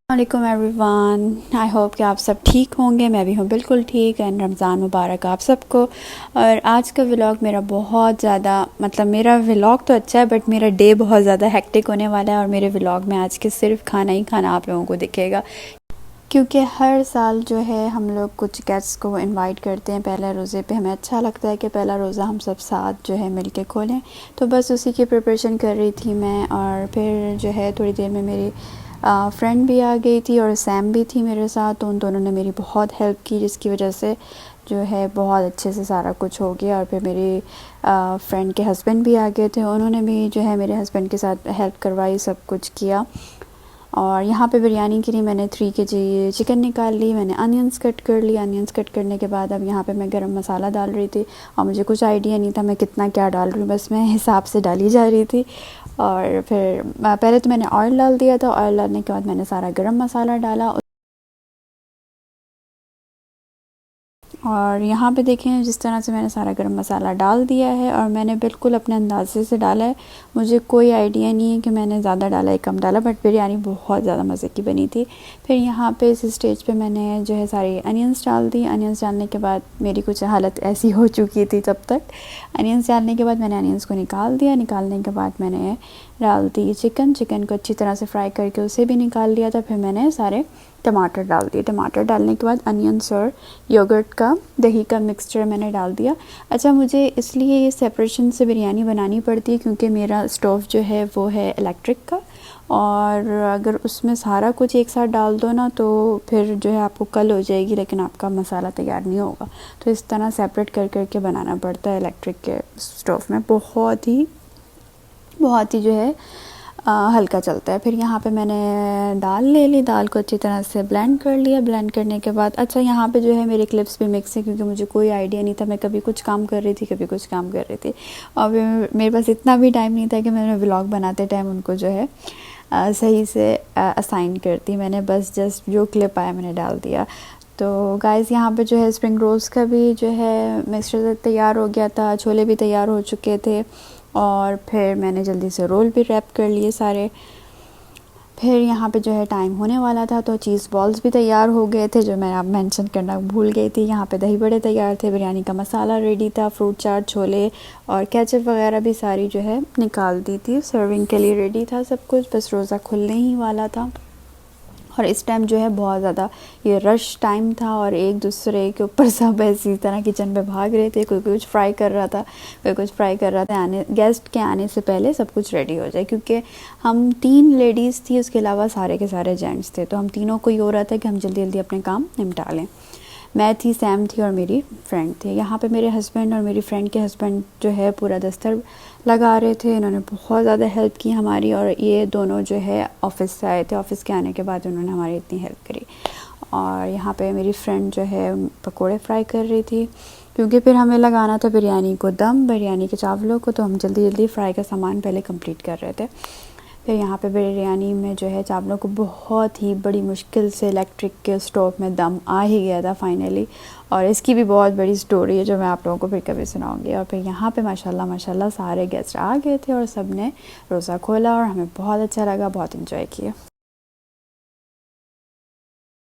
वालेकुम everyone. I hope कि आप सब ठीक होंगे। मैं भी हूँ बिल्कुल ठीक। एंड रमज़ान मुबारक आप सबको। और आज का व्लॉग मेरा बहुत ज़्यादा मेरा व्लॉग तो अच्छा है बट मेरा डे बहुत ज़्यादा हेक्टिक होने वाला है। और मेरे व्लॉग में आज के सिर्फ खाना ही खाना आप लोगों को दिखेगा, क्योंकि हर साल जो है हम लोग कुछ गेस्ट्स को इनवाइट करते हैं पहले रोज़े पे। हमें अच्छा लगता है कि पहला रोज़ा हम सब साथ जो है मिल के खोलें। तो बस उसी की प्रिपरेशन कर रही थी मैं। और फिर जो है थोड़ी देर में मेरी फ्रेंड भी आ गई थी और सैम भी थी मेरे साथ। तो उन दोनों ने मेरी बहुत हेल्प की, जिसकी वजह से जो है बहुत अच्छे से सारा कुछ हो गया। और फिर मेरी फ्रेंड के हस्बैंड भी आ गए थे, उन्होंने भी जो है मेरे हस्बैंड के साथ हेल्प करवाई, सब कुछ किया। और यहाँ पे बिरयानी के लिए मैंने 3 kg चिकन निकाल ली। मैंने अनियंस कट कर ली। अनियंस कट करने के बाद अब यहाँ पे मैं गरम मसाला डाल रही थी। और मुझे कुछ आइडिया नहीं था मैं कितना क्या डाल रही हूँ, बस मैं हिसाब से डाली जा रही थी। और फिर पहले तो मैंने ऑयल डाल दिया था। ऑयल डालने के बाद मैंने सारा गरम मसाला डाला। और यहाँ पे देखें जिस तरह से मैंने सारा गरम मसाला डाल दिया है और मैंने बिल्कुल अपने अंदाजे से डाला है। मुझे कोई आइडिया नहीं है कि मैंने ज़्यादा डाला है कम डाला, बट बिरयानी बहुत ज़्यादा मज़े की बनी थी। फिर यहाँ पे इस स्टेज पे मैंने जो है सारी अनियंस डाल दी। अनियंस डालने के बाद मेरी कुछ हालत ऐसी हो चुकी थी तब तक। अनियंस डालने के बाद मैंने अनियंस को निकाल दिया। निकालने के बाद मैंने डाल दी चिकन। चिकन को अच्छी तरह से फ्राई करके उसे भी निकाल लिया था। फिर मैंने सारे टमाटर डाल दिए। टमाटर डालने के बाद अनियंस और योगर्ट का दही का मिक्सचर मैंने डाल दिया। अच्छा, मुझे इसलिए ये सेपरेशन से बिरयानी बनानी पड़ती है क्योंकि मेरा स्टोव जो है वो है इलेक्ट्रिक का। और अगर उसमें सारा कुछ एक साथ डाल दो ना तो फिर जो है आपको कल हो जाएगी, लेकिन आपका मसाला तैयार नहीं होगा। तो इस तरह सेपरेट कर करके बनाना पड़ता है इलेक्ट्रिक के स्टोव में। बहुत ही जो है हल्का चलता है। फिर यहाँ पे मैंने दाल ले ली। दाल को अच्छी तरह से ब्लेंड कर लिया। ब्लेंड करने के बाद अच्छा, यहाँ पे जो है मेरे क्लिप्स भी मिक्स है क्योंकि मुझे कोई आइडिया नहीं था। मैं कभी कुछ काम कर रही थी, कभी कुछ काम कर रही थी। और मेरे पास इतना भी टाइम नहीं था कि मैंने व्लॉग बनाते टाइम उनको जो है सही से असाइन करती। मैंने बस जस्ट जो क्लिप आया मैंने डाल दिया। तो गाइस यहाँ पे जो है स्प्रिंग रोल्स का भी जो है मिक्सचर तैयार हो गया था। छोले भी तैयार हो चुके थे। और फिर मैंने जल्दी से रोल भी रैप कर लिए सारे। फिर यहाँ पे जो है टाइम होने वाला था तो चीज़ बॉल्स भी तैयार हो गए थे, जो मैं आप मेंशन करना भूल गई थी। यहाँ पे दही बड़े तैयार थे। बिरयानी का मसाला रेडी था। फ्रूट चाट, छोले और केचप वगैरह भी सारी जो है निकाल दी थी। सर्विंग के लिए रेडी था सब कुछ, बस रोज़ा खुलने ही वाला था। और इस टाइम जो है बहुत ज़्यादा ये रश टाइम था और एक दूसरे के ऊपर सब इसी तरह किचन पे भाग रहे थे। कोई कुछ फ्राई कर रहा था, कोई कुछ फ्राई कर रहा था। गेस्ट के आने से पहले सब कुछ रेडी हो जाए, क्योंकि हम 3 लेडीज़ थी, उसके अलावा सारे के सारे जेंट्स थे। तो हम तीनों को ये हो रहा था कि हम जल्दी जल्दी अपने काम निपटा लें। मैं थी, सैम थी और मेरी फ्रेंड थी। यहाँ पे मेरे हस्बैंड और मेरी फ्रेंड के हस्बैंड जो है पूरा दस्तर लगा रहे थे। इन्होंने बहुत ज़्यादा हेल्प की हमारी। और ये दोनों जो है ऑफ़िस से आए थे। ऑफ़िस के आने के बाद उन्होंने हमारी इतनी हेल्प करी। और यहाँ पे मेरी फ्रेंड जो है पकोड़े फ्राई कर रही थी, क्योंकि फिर हमें लगाना था बिरयानी को दम, बिरयानी के चावलों को। तो हम जल्दी जल्दी फ्राई का सामान पहले कंप्लीट कर रहे थे। फिर यहाँ पे बिरयानी में जो है चावलों को बहुत ही बड़ी मुश्किल से इलेक्ट्रिक के स्टोव में दम आ ही गया था फाइनली। और इसकी भी बहुत बड़ी स्टोरी है जो मैं आप लोगों को फिर कभी सुनाऊंगी। और फिर यहाँ पे माशाल्लाह माशाल्लाह सारे गेस्ट आ गए थे और सब ने रोज़ा खोला और हमें बहुत अच्छा लगा, बहुत इन्जॉय किया।